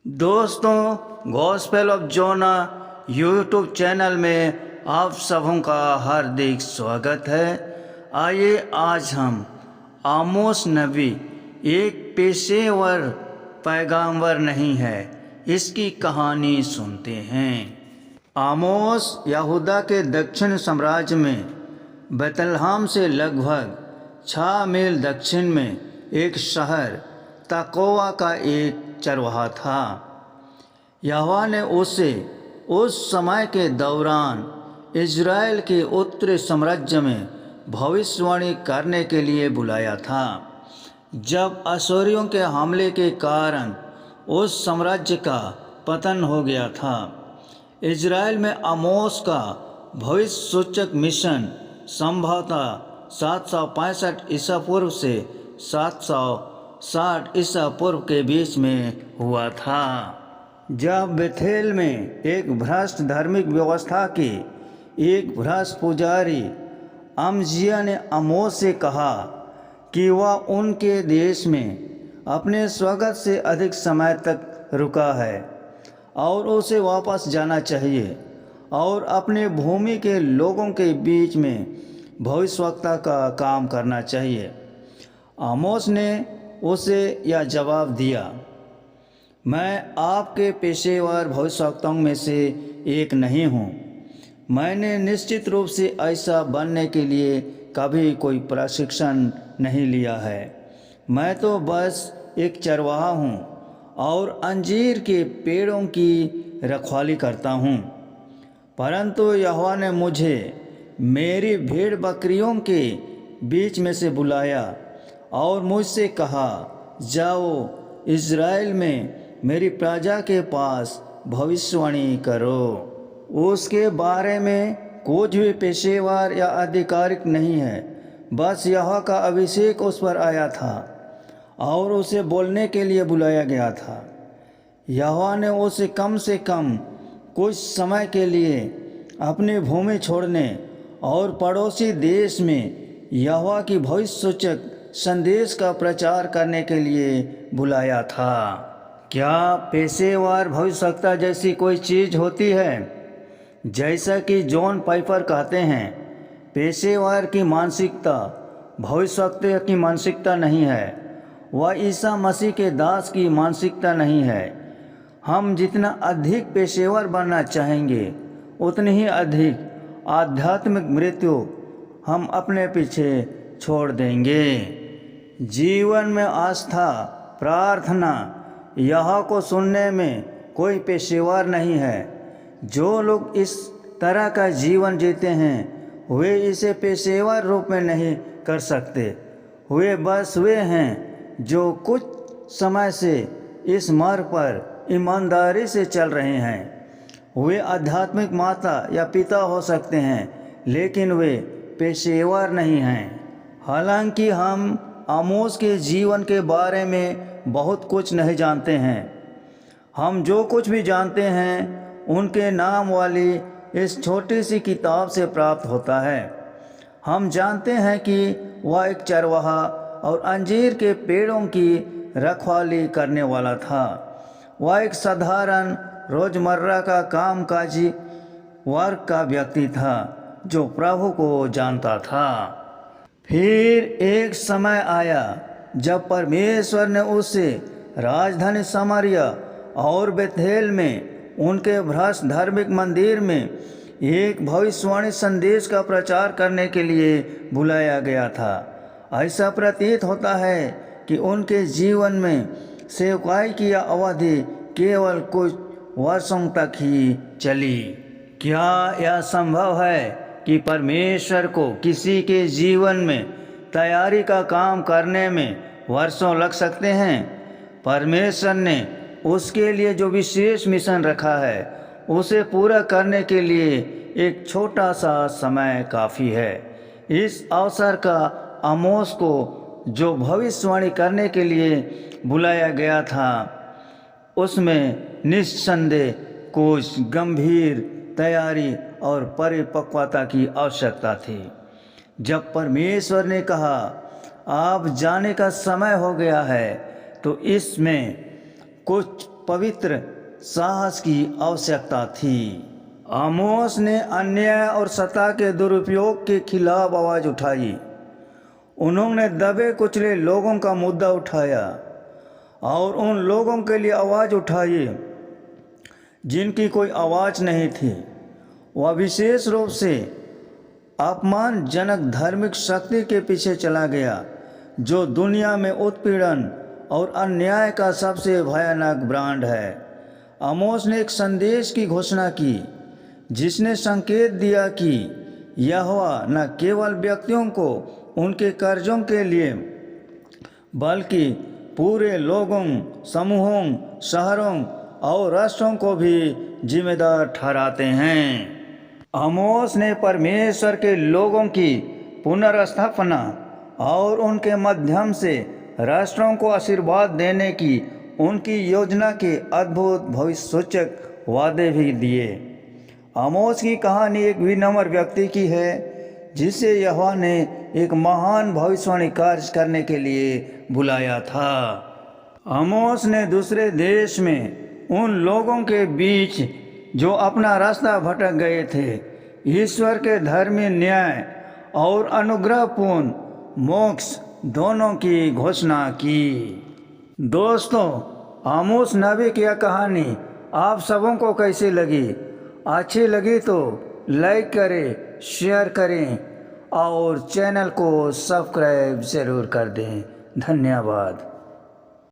दोस्तों, gospel of Jonah YouTube channel में आप सबों का हार्दिक स्वागत है। आइए आज हम आमोस नबी एक पेशेवर पैगाम्बर नहीं है, इसकी कहानी सुनते हैं। आमोस यहूदा के दक्षिण साम्राज्य में बैतलहम से लगभग 6 मील दक्षिण में एक शहर तकोवा का एक चरवाहा था। यहोवा ने उसे उस समय के दौरान इज़राइल के उत्तरी साम्राज्य में भविष्यवाणी करने के लिए बुलाया था। जब अशूरियों के हमले के कारण उस साम्राज्य का पतन हो गया था, इज़राइल में आमोस का भविष्य सूचक मिशन संभवतः 765 ईसा पूर्व से 760 ईसा पूर्व के बीच में हुआ था, जब बेथेल में एक भ्रष्ट धार्मिक व्यवस्था के एक भ्रष्ट पुजारी अमजिया ने आमोस से कहा कि वह उनके देश में अपने स्वागत से अधिक समय तक रुका है और उसे वापस जाना चाहिए और अपने भूमि के लोगों के बीच में भविष्यवक्ता का काम करना चाहिए। आमोस ने उसे यह जवाब दिया, मैं आपके पेशेवर भविष्यवक्ताओं में से एक नहीं हूँ। मैंने निश्चित रूप से ऐसा बनने के लिए कभी कोई प्रशिक्षण नहीं लिया है। मैं तो बस एक चरवाहा हूँ और अंजीर के पेड़ों की रखवाली करता हूँ। परंतु यहोवा ने मुझे मेरी भेड़ बकरियों के बीच में से बुलाया और मुझसे कहा, जाओ इज़राइल में मेरी प्रजा के पास भविष्यवाणी करो। उसके बारे में कुछ भी पेशेवर या आधिकारिक नहीं है, बस यहोवा का अभिषेक उस पर आया था और उसे बोलने के लिए बुलाया गया था। यहोवा ने उसे कम से कम कुछ समय के लिए अपनी भूमि छोड़ने और पड़ोसी देश में यहोवा की भविष्यसूचक संदेश का प्रचार करने के लिए बुलाया था। क्या पेशेवर भविष्यवक्ता जैसी कोई चीज़ होती है? जैसा कि जॉन पाइपर कहते हैं, पेशेवर की मानसिकता भविष्यवक्ता की मानसिकता नहीं है, वह ईसा मसीह के दास की मानसिकता नहीं है। हम जितना अधिक पेशेवर बनना चाहेंगे, उतनी ही अधिक आध्यात्मिक मृत्यु हम अपने पीछे छोड़ देंगे। जीवन में आस्था, प्रार्थना, यहोवा को सुनने में कोई पेशेवर नहीं है। जो लोग इस तरह का जीवन जीते हैं, वे इसे पेशेवर रूप में नहीं कर सकते। वे बस वे हैं जो कुछ समय से इस मार्ग पर ईमानदारी से चल रहे हैं। वे आध्यात्मिक माता या पिता हो सकते हैं, लेकिन वे पेशेवर नहीं हैं। हालांकि हम आमोस के जीवन के बारे में बहुत कुछ नहीं जानते हैं। हम जो कुछ भी जानते हैं उनके नाम वाली इस छोटी सी किताब से प्राप्त होता है। हम जानते हैं कि वह एक चरवाहा और अंजीर के पेड़ों की रखवाली करने वाला था। वह एक साधारण रोज़मर्रा का कामकाजी वर्ग का व्यक्ति था जो प्रभु को जानता था। फिर एक समय आया जब परमेश्वर ने उसे राजधानी समारिया और बेथेल में उनके भ्रष्ट धार्मिक मंदिर में एक भविष्यवाणी संदेश का प्रचार करने के लिए बुलाया गया था। ऐसा प्रतीत होता है कि उनके जीवन में सेवकाई की अवधि केवल कुछ वर्षों तक ही चली। क्या यह संभव है कि परमेश्वर को किसी के जीवन में तैयारी का काम करने में वर्षों लग सकते हैं? परमेश्वर ने उसके लिए जो विशेष मिशन रखा है, उसे पूरा करने के लिए एक छोटा सा समय काफ़ी है। इस अवसर का आमोस को जो भविष्यवाणी करने के लिए बुलाया गया था, उसमें निस्संदेह कुछ गंभीर तैयारी और परिपक्वता की आवश्यकता थी। जब परमेश्वर ने कहा, आप जाने का समय हो गया है, तो इसमें कुछ पवित्र साहस की आवश्यकता थी। आमोस ने अन्याय और सत्ता के दुरुपयोग के खिलाफ आवाज़ उठाई। उन्होंने दबे कुचले लोगों का मुद्दा उठाया और उन लोगों के लिए आवाज़ उठाई जिनकी कोई आवाज़ नहीं थी। वह विशेष रूप से अपमानजनक धार्मिक शक्ति के पीछे चला गया जो दुनिया में उत्पीड़न और अन्याय का सबसे भयानक ब्रांड है। आमोस ने एक संदेश की घोषणा की जिसने संकेत दिया कि यहोवा न केवल व्यक्तियों को उनके कर्जों के लिए बल्कि पूरे लोगों, समूहों, शहरों और राष्ट्रों को भी जिम्मेदार ठहराते हैं। आमोस ने परमेश्वर के लोगों की पुनर्स्थापना और उनके माध्यम से राष्ट्रों को आशीर्वाद देने की उनकी योजना के अद्भुत भविष्यसूचक वादे भी दिए। आमोस की कहानी एक विनम्र व्यक्ति की है जिसे यहोवा ने एक महान भविष्यवाणी कार्य करने के लिए बुलाया था। आमोस ने दूसरे देश में उन लोगों के बीच जो अपना रास्ता भटक गए थे ईश्वर के धर्मी न्याय और अनुग्रहपूर्ण मोक्ष दोनों की घोषणा की। दोस्तों, आमोस नबी की यह कहानी आप सबों को कैसी लगी? अच्छी लगी तो लाइक करें, शेयर करें और चैनल को सब्सक्राइब ज़रूर कर दें। धन्यवाद।